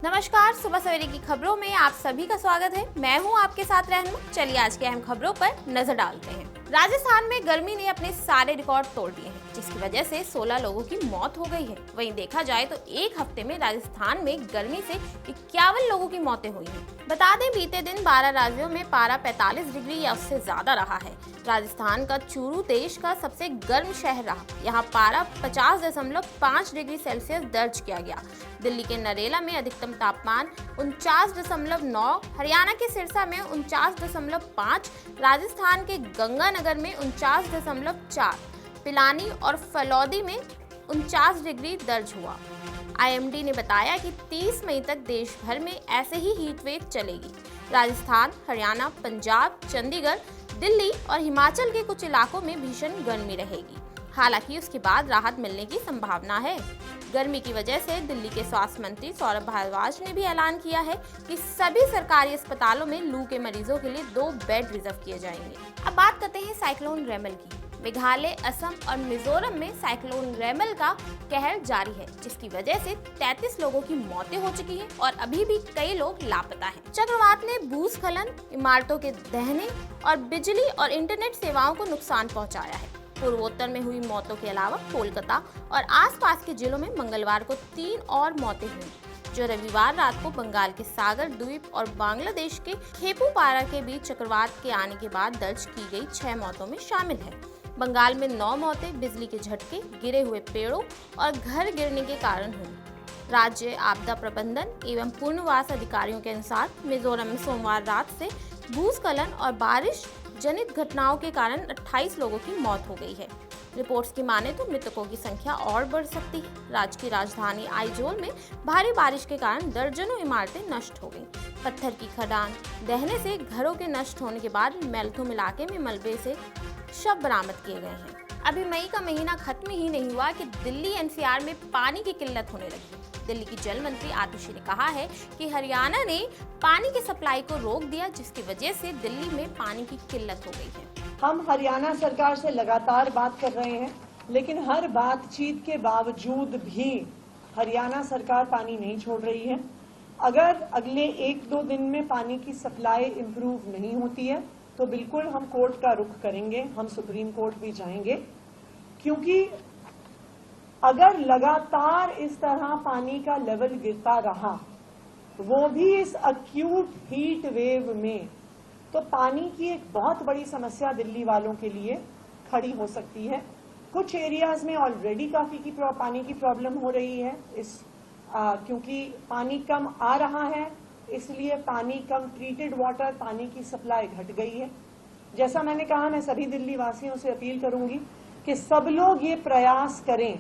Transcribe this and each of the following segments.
नमस्कार, सुबह सवेरे की खबरों में आप सभी का स्वागत है। मैं हूं आपके साथ रहनुमा। चलिए आज के अहम खबरों पर नजर डालते हैं। राजस्थान में गर्मी ने अपने सारे रिकॉर्ड तोड़ दिए हैं, जिसकी वजह से 16 लोगों की मौत हो गई है। वहीं देखा जाए तो एक हफ्ते में राजस्थान में गर्मी से 51 लोगों की मौतें हुई हैं। बता दें, बीते दिन 12 राज्यों में पारा 45 डिग्री या उससे ज्यादा रहा है। राजस्थान का चूरू देश का सबसे गर्म शहर रहा। यहाँ पारा 50.5 डिग्री सेल्सियस दर्ज किया गया। दिल्ली के नरेला में अधिकतम तापमान 49.9, हरियाणा के सिरसा में 49.5, राजस्थान के गंगानगर में 49.4, पिलानी और फलौदी में 49 डिग्री दर्ज हुआ। आईएमडी ने बताया कि 30 मई तक देश भर में ऐसे ही हीट वेव चलेगी। राजस्थान, हरियाणा, पंजाब, चंडीगढ़, दिल्ली और हिमाचल के कुछ इलाकों में भीषण गर्मी रहेगी। हालांकि उसके बाद राहत मिलने की संभावना है। गर्मी की वजह से दिल्ली के स्वास्थ्य मंत्री सौरभ भारद्वाज ने भी ऐलान किया है कि सभी सरकारी अस्पतालों में लू के मरीजों के लिए 2 बेड रिजर्व किए जाएंगे। अब बात करते हैं साइक्लोन रेमल की। मेघालय, असम और मिजोरम में साइक्लोन रेमल का कहर जारी है, जिसकी वजह से 33 लोगों की मौतें हो चुकी हैं और अभी भी कई लोग लापता हैं। चक्रवात ने भूस्खलन, इमारतों के ढहने और बिजली और इंटरनेट सेवाओं को नुकसान पहुंचाया है। पूर्वोत्तर में हुई मौतों के अलावा कोलकाता और आसपास के जिलों में मंगलवार को 3 और मौतें हुई, जो रविवार रात को बंगाल के सागर द्वीप और बांग्लादेश के खेपुपारा के बीच चक्रवात के आने के बाद दर्ज की गई 6 मौतों में शामिल है। बंगाल में 9 मौतें बिजली के झटके, गिरे हुए पेड़ों और घर गिरने के कारण हुई। राज्य आपदा प्रबंधन एवं पुनर्वास अधिकारियों के अनुसार मिजोरम में सोमवार रात से भूस्खलन और बारिश जनित घटनाओं के कारण 28 लोगों की मौत हो गई है। रिपोर्ट्स की माने तो मृतकों की संख्या और बढ़ सकती है। राज्य की राजधानी आइजोल में भारी बारिश के कारण दर्जनों इमारतें नष्ट हो गईं। पत्थर की खदान दहने से घरों के नष्ट होने के बाद मैलथुम इलाके में मलबे से शव बरामद किए गए हैं। अभी मई का महीना खत्म ही नहीं हुआ कि दिल्ली एनसीआर में पानी की किल्लत होने लगी। दिल्ली की जल मंत्री आतिशी ने कहा है कि हरियाणा ने पानी की सप्लाई को रोक दिया, जिसकी वजह से दिल्ली में पानी की किल्लत हो गई है। हम हरियाणा सरकार से लगातार बात कर रहे हैं, लेकिन हर बातचीत के बावजूद भी हरियाणा सरकार पानी नहीं छोड़ रही है। अगर अगले 1-2 दिन में पानी की सप्लाई इम्प्रूव नहीं होती है तो बिल्कुल हम कोर्ट का रुख करेंगे, हम सुप्रीम कोर्ट भी जाएंगे, क्योंकि अगर लगातार इस तरह पानी का लेवल गिरता रहा, वो भी इस अक्यूट हीट वेव में, तो पानी की एक बहुत बड़ी समस्या दिल्ली वालों के लिए खड़ी हो सकती है। कुछ एरियाज में ऑलरेडी काफी पानी की प्रॉब्लम हो रही है, क्योंकि पानी कम आ रहा है, इसलिए पानी कम, ट्रीटेड वाटर पानी की सप्लाई घट गई है। जैसा मैंने कहा, मैं सभी दिल्ली वासियों से अपील करूंगी कि सब लोग ये प्रयास करें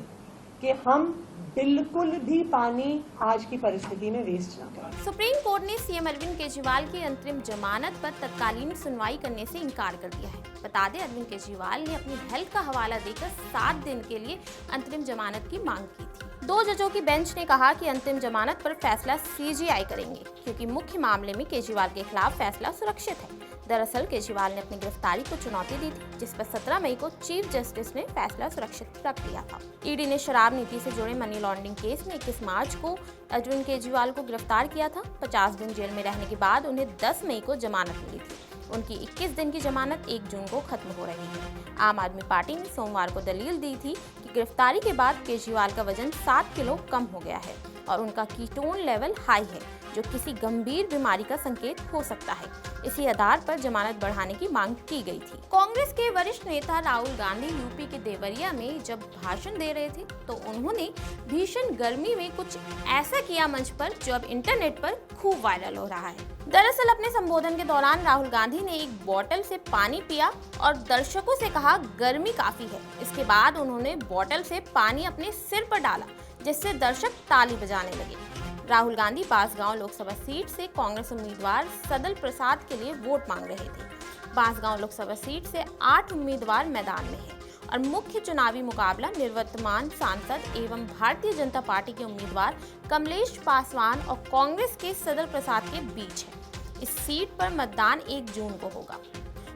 कि हम बिल्कुल भी पानी आज की परिस्थिति में वेस्ट ना करें। सुप्रीम कोर्ट ने सीएम अरविंद केजरीवाल की अंतरिम जमानत पर तत्कालीन सुनवाई करने से इनकार कर दिया है। बता दें, अरविंद केजरीवाल ने अपनी हेल्थ का हवाला देकर 7 दिन के लिए अंतरिम जमानत की मांग की थी। 2 जजों की बेंच ने कहा कि अंतिम जमानत पर फैसला सीजीआई करेंगे, क्योंकि मुख्य मामले में केजरीवाल के खिलाफ फैसला सुरक्षित है। दरअसल केजरीवाल ने अपनी गिरफ्तारी को चुनौती दी थी, जिस पर 17 मई को चीफ जस्टिस ने फैसला सुरक्षित रख लिया था। ईडी ने शराब नीति से जुड़े मनी लॉन्ड्रिंग केस में 21 मार्च को अरविंद केजरीवाल को गिरफ्तार किया था। 50 दिन जेल में रहने के बाद उन्हें 10 मई को जमानत मिली थी। उनकी 21 दिन की जमानत 1 जून को खत्म हो रही है। आम आदमी पार्टी ने सोमवार को दलील दी थी कि गिरफ्तारी के बाद केजरीवाल का वजन 7 किलो कम हो गया है और उनका कीटोन लेवल हाई है, जो किसी गंभीर बीमारी का संकेत हो सकता है। इसी आधार पर जमानत बढ़ाने की मांग की गई थी। कांग्रेस के वरिष्ठ नेता राहुल गांधी यूपी के देवरिया में जब भाषण दे रहे थे, तो उन्होंने भीषण गर्मी में कुछ ऐसा किया मंच पर, जो अब इंटरनेट पर खूब वायरल हो रहा है। दरअसल अपने संबोधन के दौरान राहुल गांधी ने एक बोतल से पानी पिया और दर्शकों से कहा, गर्मी काफी है। इसके बाद उन्होंने बोतल से पानी अपने सिर पर डाला, जिससे दर्शक ताली बजाने लगे। राहुल गांधी बांसगांव लोकसभा सीट से कांग्रेस उम्मीदवार सदल प्रसाद के लिए वोट मांग रहे थे। बांसगांव लोकसभा सीट से 8 उम्मीदवार मैदान में हैं और मुख्य चुनावी मुकाबला निवर्तमान सांसद एवं भारतीय जनता पार्टी के उम्मीदवार कमलेश पासवान और कांग्रेस के सदल प्रसाद के बीच है। इस सीट पर मतदान 1 जून को होगा।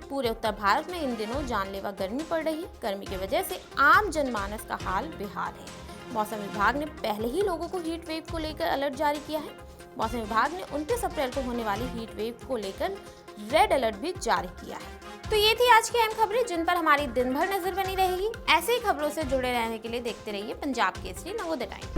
पूरे उत्तर भारत में इन दिनों जानलेवा गर्मी पड़ रही। गर्मी की वजह से आम जनमानस का हाल बेहाल है। मौसम विभाग ने पहले ही लोगों को हीट वेव को लेकर अलर्ट जारी किया है। मौसम विभाग ने 29 अप्रैल को होने वाली हीट वेव को लेकर रेड अलर्ट भी जारी किया है। तो ये थी आज की अहम खबरें जिन पर हमारी दिन भर नजर बनी रहेगी। ऐसे ही खबरों से जुड़े रहने के लिए देखते रहिए पंजाब केसरी नवोदय टाइम।